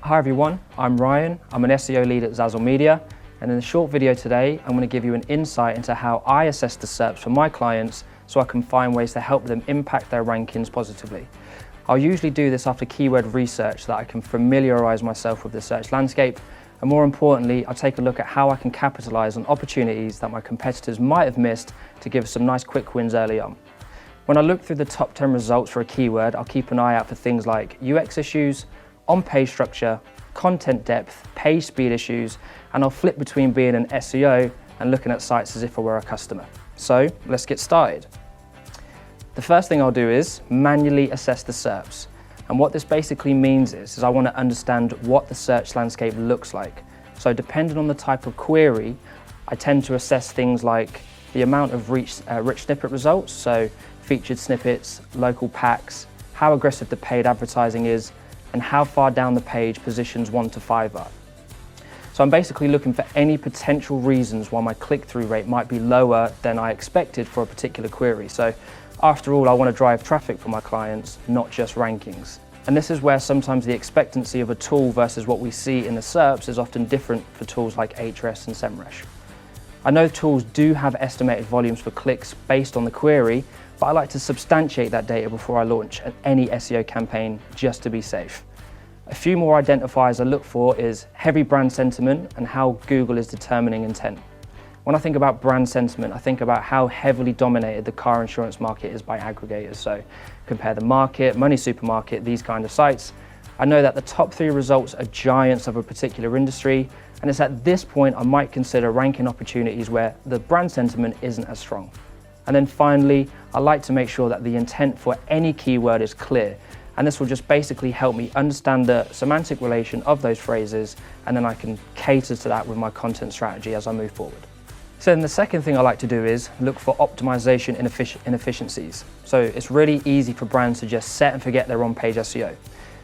Hi everyone, I'm Ryan. I'm an SEO lead at Zazzle Media, and in the short video today I'm going to give you an insight into how I assess the SERPs for my clients so I can find ways to help them impact their rankings positively. I'll usually do this after keyword research so that I can familiarise myself with the search landscape, and more importantly I'll take a look at how I can capitalise on opportunities that my competitors might have missed to give us some nice quick wins early on. When I look through the top 10 results for a keyword, I'll keep an eye out for things like UX issues, on-page structure, content depth, page speed issues, and I'll flip between being an SEO and looking at sites as if I were a customer. So let's get started. The first thing I'll do is manually assess the SERPs. And what this basically means is I want to understand what the search landscape looks like. So depending on the type of query, I tend to assess things like the amount of rich snippet results, so featured snippets, local packs, how aggressive the paid advertising is, and how far down the page positions 1 to 5 are. So I'm basically looking for any potential reasons why my click-through rate might be lower than I expected for a particular query. So after all, I want to drive traffic for my clients, not just rankings. And this is where sometimes the expectancy of a tool versus what we see in the SERPs is often different for tools like Ahrefs and SEMrush. I know tools do have estimated volumes for clicks based on the query, but I like to substantiate that data before I launch any SEO campaign just to be safe. A few more identifiers I look for is heavy brand sentiment and how Google is determining intent. When I think about brand sentiment, I think about how heavily dominated the car insurance market is by aggregators. So compare the market, Money Supermarket, these kind of sites. I know that the top 3 results are giants of a particular industry, and it's at this point I might consider ranking opportunities where the brand sentiment isn't as strong. And then finally, I like to make sure that the intent for any keyword is clear. And this will just basically help me understand the semantic relation of those phrases, and then I can cater to that with my content strategy as I move forward. So then the second thing I like to do is look for optimization inefficiencies. So it's really easy for brands to just set and forget their on-page SEO.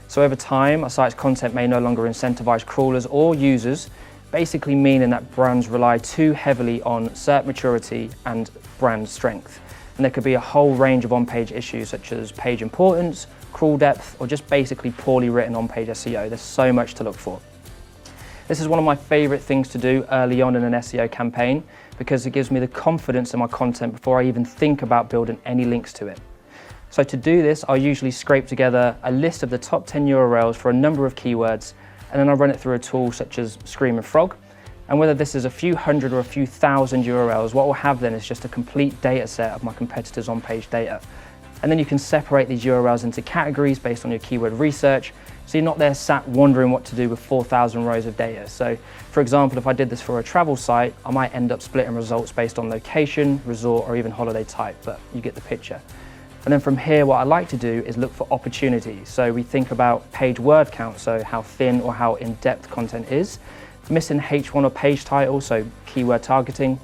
So over time, a site's content may no longer incentivize crawlers or users, basically meaning that brands rely too heavily on SERP maturity and brand strength. And there could be a whole range of on-page issues such as page importance, crawl depth, or just basically poorly written on-page SEO. There's so much to look for. This is one of my favorite things to do early on in an SEO campaign because it gives me the confidence in my content before I even think about building any links to it. So to do this, I'll usually scrape together a list of the top 10 URLs for a number of keywords, and then I'll run it through a tool such as Screaming Frog. And whether this is a few hundred or a few thousand URLs, what we'll have then is just a complete data set of my competitors' on-page data. And then you can separate these URLs into categories based on your keyword research, so you're not there sat wondering what to do with 4,000 rows of data. So for example, if I did this for a travel site, I might end up splitting results based on location, resort, or even holiday type, but you get the picture. And then from here, what I like to do is look for opportunities. So we think about page word count, so how thin or how in-depth content is, missing H1 or page title, so keyword targeting,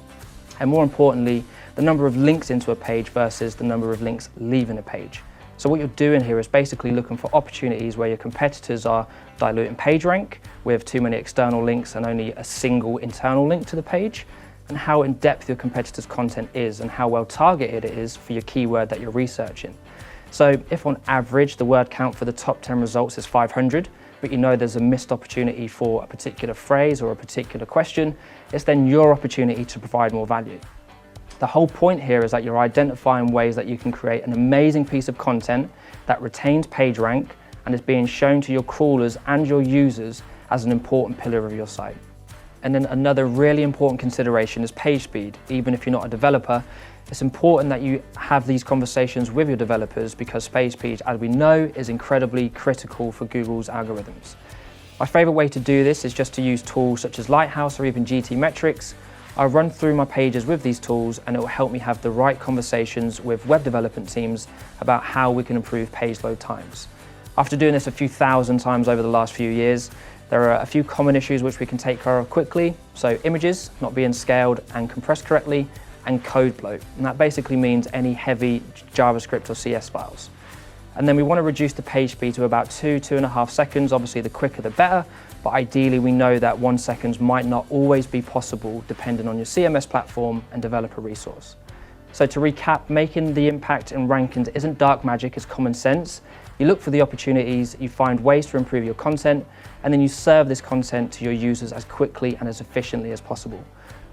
and more importantly, the number of links into a page versus the number of links leaving a page. So what you're doing here is basically looking for opportunities where your competitors are diluting page rank with too many external links and only a single internal link to the page, and how in-depth your competitor's content is and how well targeted it is for your keyword that you're researching. So if on average the word count for the top 10 results is 500, but you know there's a missed opportunity for a particular phrase or a particular question, it's then your opportunity to provide more value. The whole point here is that you're identifying ways that you can create an amazing piece of content that retains page rank and is being shown to your crawlers and your users as an important pillar of your site. And then another really important consideration is page speed. Even if you're not a developer, it's important that you have these conversations with your developers because page speed, as we know, is incredibly critical for Google's algorithms. My favorite way to do this is just to use tools such as Lighthouse or even GTmetrix. I run through my pages with these tools and it will help me have the right conversations with web development teams about how we can improve page load times. After doing this a few thousand times over the last few years, there are a few common issues which we can take care of quickly. So images not being scaled and compressed correctly, and code bloat. And that basically means any heavy JavaScript or CS files. And then we want to reduce the page speed to about 2.5 seconds. Obviously the quicker the better, but ideally we know that 1 second might not always be possible depending on your CMS platform and developer resource. So to recap, making the impact in rankings isn't dark magic, it's common sense. You look for the opportunities, you find ways to improve your content, and then you serve this content to your users as quickly and as efficiently as possible.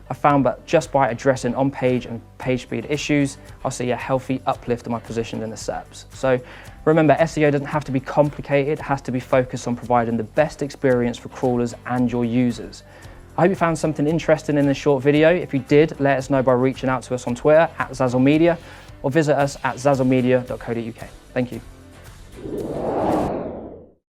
I found that just by addressing on-page and page speed issues, I'll see a healthy uplift in my position in the SERPs. So remember, SEO doesn't have to be complicated, it has to be focused on providing the best experience for crawlers and your users. I hope you found something interesting in this short video. If you did, let us know by reaching out to us on Twitter @ZazzleMedia or visit us at zazzlemedia.co.uk. Thank you.